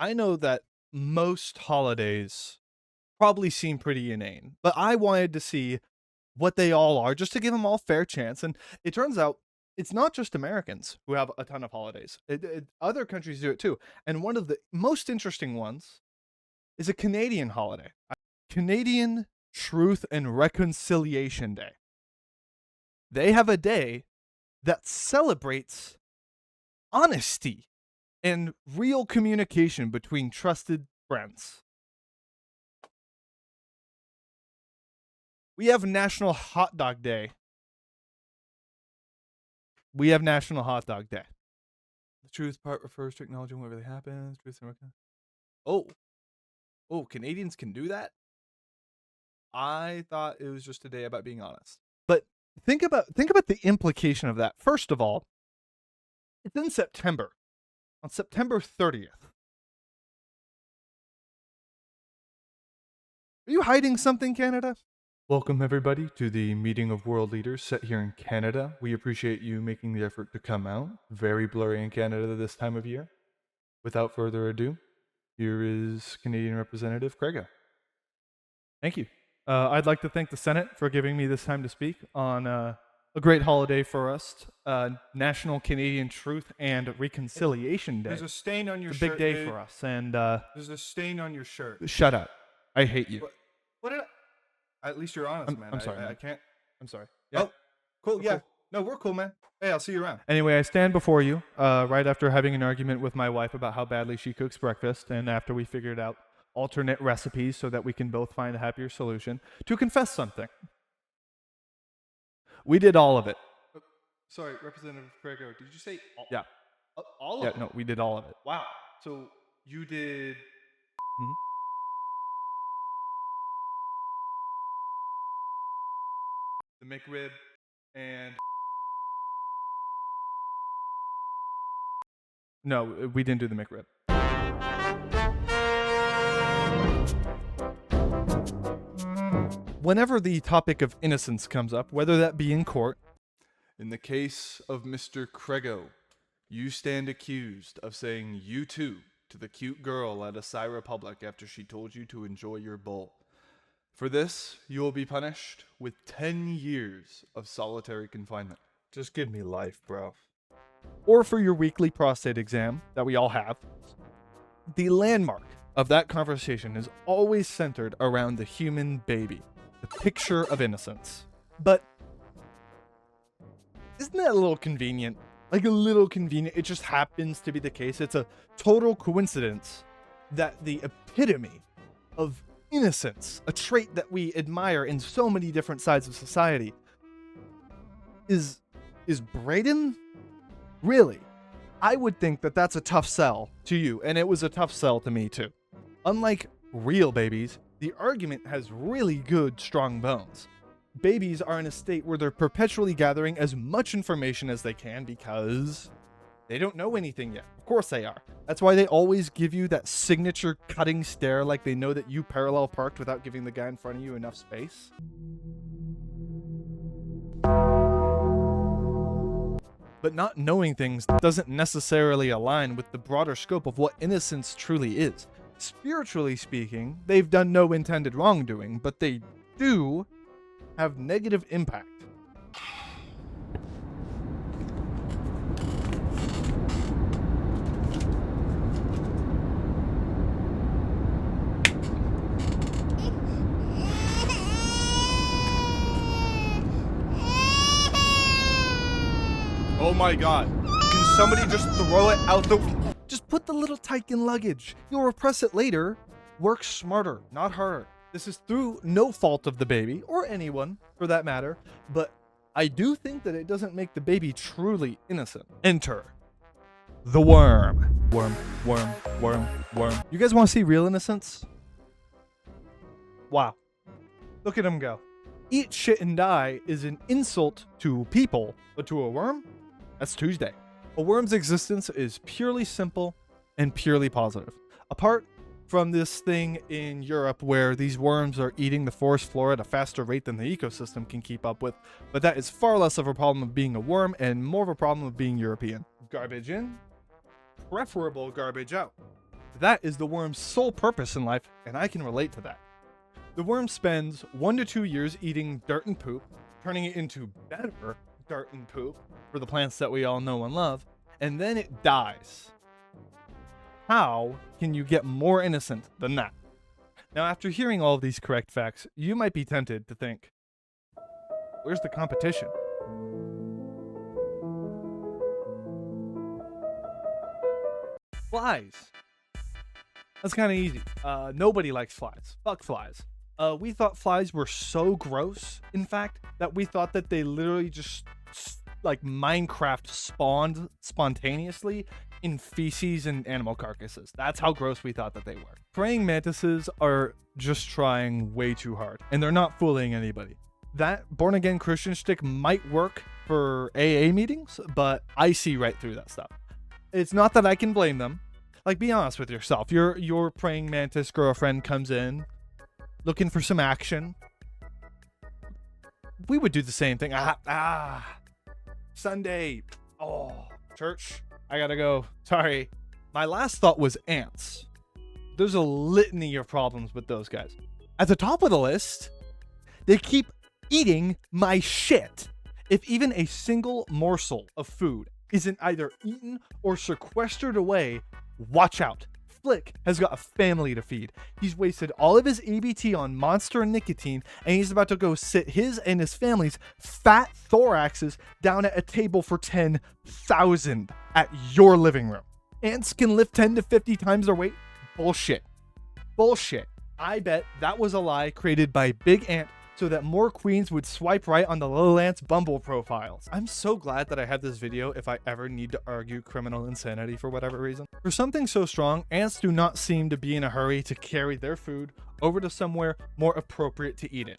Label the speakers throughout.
Speaker 1: I know that most holidays probably seem pretty inane, but I wanted to see what they all are just to give them all fair chance. And it turns out it's not just Americans who have a ton of holidays. Other countries do it too. And one of the most interesting ones is a Canadian holiday, Canadian Truth and Reconciliation Day. They have a day that celebrates honesty and real communication between trusted friends. We have National Hot Dog Day. We have National Hot Dog Day. The truth part refers to acknowledging what really happens. Truth and oh, Canadians can do that? I thought it was just a day about being honest. But think about the implication of that. First of all, it's in September. On September 30th. Are you hiding something, Canada? Welcome, everybody, to the meeting of world leaders set here in Canada. We appreciate you making the effort to come out. Very blurry in Canada this time of year. Without further ado, here is Canadian Representative Craigo. Thank you. I'd like to thank the Senate for giving me this time to speak on a great holiday for us, National Canadian Truth and Reconciliation Day.
Speaker 2: There's a stain on your
Speaker 1: it's
Speaker 2: shirt.
Speaker 1: A big day
Speaker 2: dude.
Speaker 1: for us, and
Speaker 2: There's a stain on your shirt.
Speaker 1: Shut up! I hate you.
Speaker 2: What did at least you're honest, man.
Speaker 1: I'm sorry.
Speaker 2: I can't.
Speaker 1: I'm sorry.
Speaker 2: Yeah. Oh, cool.
Speaker 1: We're
Speaker 2: Yeah.
Speaker 1: cool.
Speaker 2: No, we're cool, man. Hey, I'll see you around.
Speaker 1: Anyway, I stand before you right after having an argument with my wife about how badly she cooks breakfast, and after we figured out alternate recipes so that we can both find a happier solution, to confess something. We did all of it.
Speaker 2: Sorry, Representative Craigo, did you say all?
Speaker 1: Yeah.
Speaker 2: All of it?
Speaker 1: Yeah, no, we did all of it.
Speaker 2: Wow. So you did...
Speaker 1: Mhm.
Speaker 2: The McRib and...
Speaker 1: No, we didn't do the McRib. Whenever the topic of innocence comes up, whether that be in court,
Speaker 2: In the case of Mr. Craigo, you stand accused of saying you too to the cute girl at Acai Republic after she told you to enjoy your bowl. For this, you will be punished with 10 years of solitary confinement.
Speaker 1: just give me life, bro. Or for your weekly prostate exam that we all have, the landmark of that conversation is always centered around the human baby, the picture of innocence. But isn't that a little convenient? Like a little convenient. It just happens to be the case. It's a total coincidence that the epitome of innocence, a trait that we admire in so many different sides of society, is Brayden? Really? I would think that that's a tough sell to you, and it was a tough sell to me too. Unlike real babies, the argument has really good, strong bones. Babies are in a state where they're perpetually gathering as much information as they can because they don't know anything yet. Of course they are. That's why they always give you that signature cutting stare like they know that you parallel parked without giving the guy in front of you enough space. But not knowing things doesn't necessarily align with the broader scope of what innocence truly is. Spiritually speaking, they've done no intended wrongdoing, but they do have negative impact.
Speaker 2: Oh my god. Can somebody just throw it out the...
Speaker 1: Just put the little tyke in luggage. You'll repress it later. Work smarter, not harder. This is through no fault of the baby, or anyone for that matter, but I do think that it doesn't make the baby truly innocent. Enter the worm. Worm, worm, worm, worm. You guys want to see real innocence? Wow. Look at him go. Eat shit and die is an insult to people, but to a worm? That's Tuesday. A worm's existence is purely simple and purely positive. Apart from this thing in Europe where these worms are eating the forest floor at a faster rate than the ecosystem can keep up with, but that is far less of a problem of being a worm and more of a problem of being European. Garbage in, preferable garbage out. That is the worm's sole purpose in life, and I can relate to that. The worm spends 1 to 2 years eating dirt and poop, turning it into better dirt and poop for the plants that we all know and love, and then it dies. How can you get more innocent than that? Now, after hearing all of these correct facts, you might be tempted to think, where's the competition? Flies. That's kind of easy. Nobody likes flies. Fuck flies. We thought flies were so gross, in fact, that we thought that they literally just, like Minecraft, spawned spontaneously in feces and animal carcasses. That's how gross we thought that they were. Praying mantises are just trying way too hard, and they're not fooling anybody. That born-again Christian shtick might work for AA meetings, but I see right through that stuff. It's not that I can blame them. Like, be honest with yourself. Your praying mantis girlfriend comes in looking for some action. We would do the same thing. Sunday. Oh, church. I gotta go. Sorry. My last thought was ants. There's a litany of problems with those guys. At the top of the list, they keep eating my shit. If even a single morsel of food isn't either eaten or sequestered away, watch out. Flick has got a family to feed. He's wasted all of his ABT on Monster and nicotine, and he's about to go sit his and his family's fat thoraxes down at a table for 10,000 at your living room. Ants can lift 10 to 50 times their weight? Bullshit. Bullshit. I bet that was a lie created by Big Ant so that more queens would swipe right on the Little Ants Bumble profiles. I'm so glad that I have this video if I ever need to argue criminal insanity for whatever reason. For something so strong, ants do not seem to be in a hurry to carry their food over to somewhere more appropriate to eat it.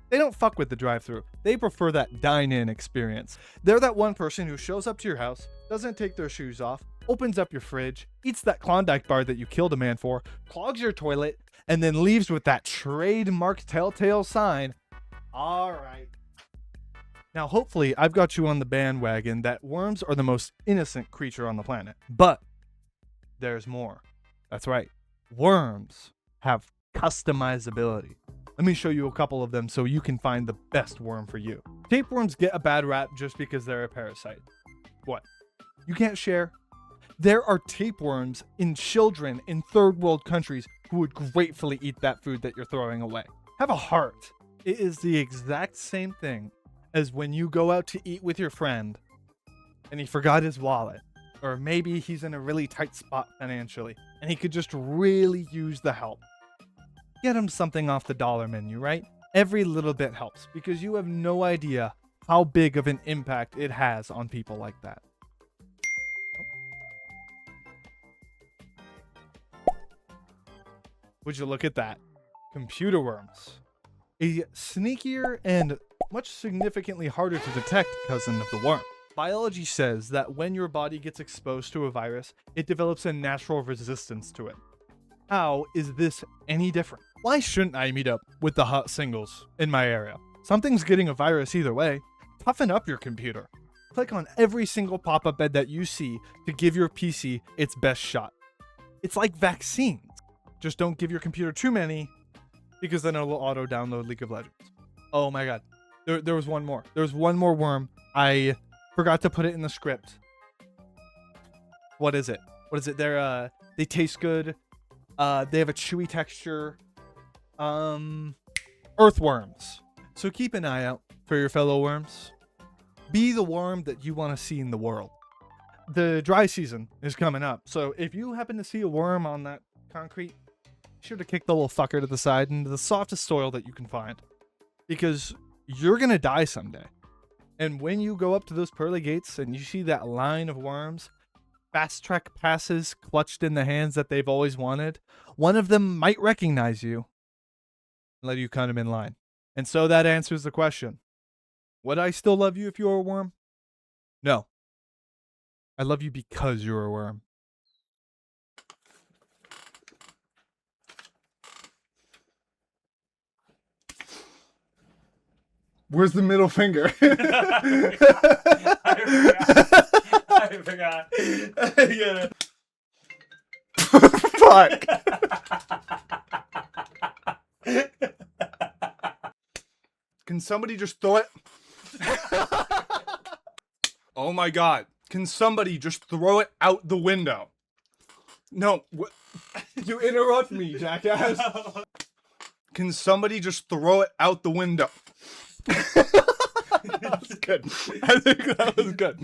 Speaker 1: They don't fuck with the drive-thru. They prefer that dine-in experience. They're that one person who shows up to your house, doesn't take their shoes off, opens up your fridge, eats that Klondike bar that you killed a man for, clogs your toilet, and then leaves with that trademark telltale sign. All right. Now, hopefully, I've got you on the bandwagon that worms are the most innocent creature on the planet. But there's more. That's right. Worms have customizability. Let me show you a couple of them so you can find the best worm for you. Tapeworms get a bad rap just because they're a parasite. What? You can't share? There are tapeworms in children in third world countries who would gratefully eat that food that you're throwing away. Have a heart. It is the exact same thing as when you go out to eat with your friend and he forgot his wallet, or maybe he's in a really tight spot financially and he could just really use the help. Get him something off the dollar menu, right? Every little bit helps because you have no idea how big of an impact it has on people like that. Would you look at that? Computer worms. A sneakier and much significantly harder to detect cousin of the worm. Biology says that when your body gets exposed to a virus, it develops a natural resistance to it. How is this any different? Why shouldn't I meet up with the hot singles in my area? Something's getting a virus either way. Toughen up your computer. Click on every single pop-up ad that you see to give your PC its best shot. It's like vaccines. Just don't give your computer too many, because then it'll auto-download League of Legends. Oh my god. There was one more. There was one more worm. I forgot to put it in the script. What is it? What is it? They taste good. They have a chewy texture. Earthworms. So keep an eye out for your fellow worms. Be the worm that you want to see in the world. The dry season is coming up. So if you happen to see a worm on that concrete, be sure to kick the little fucker to the side into the softest soil that you can find. Because you're going to die someday. And when you go up to those pearly gates and you see that line of worms, fast track passes clutched in the hands that they've always wanted, one of them might recognize you and let you cut him in line. And so that answers the question. Would I still love you if you were a worm? No. I love you because you're a worm. Where's the middle finger? I forgot. Yeah. fuck? Can somebody just throw it? Oh my god. Can somebody just throw it out the window? No. You interrupt me, jackass. Can somebody just throw it out the window? That was good. I think that was good.